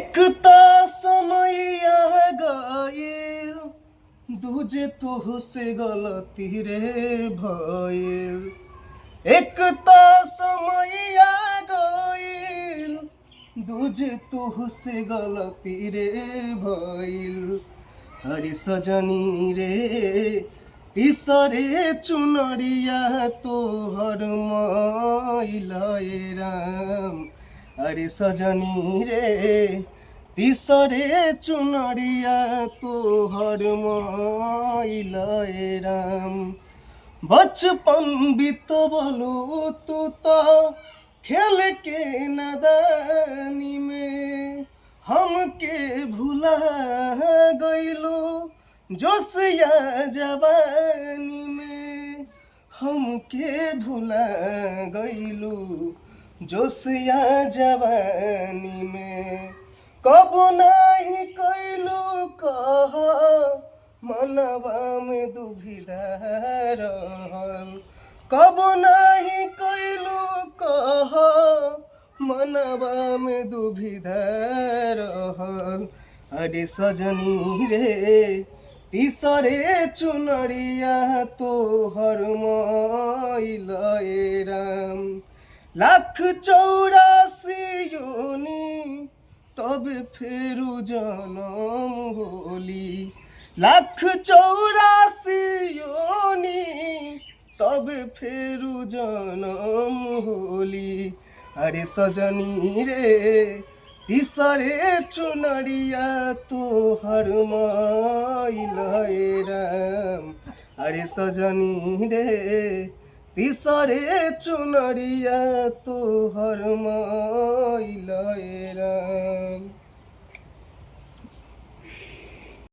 एक तो समैया गइल, दूजे तुहसे गलती रे भइल। एक तो समैया गइल, दूजे तुहसे गलती रे भइल। अरे सजनी रे तीसरे चुनरिया तोहर मैल राम। अरे सजनी रे तीसरे चुनरिया तोहर मैल राम। बचपन बितवलू तू तो खेल के नदानी में, हमके भुला गइलू जोशिया जवानी में। हमके भुला गइलू जोशिया जवानी में। कब नाही कइलू कह मनवा में दुविधा रहल। कब नाही कइलू कह मनवा में दुविधा रहल। अरे सजनी रे तीसरे चुनरिया तोहर मैल राम। लाख 84 योनी तब फेरू जनम होली। लाख 84 योनी तब फेरू जनम होली। अरे सजनी रे तीसरे चुनरिया तोहर मैल राम। अरे सजनी रे तीसरे चुनरिया तोहर मैल राम।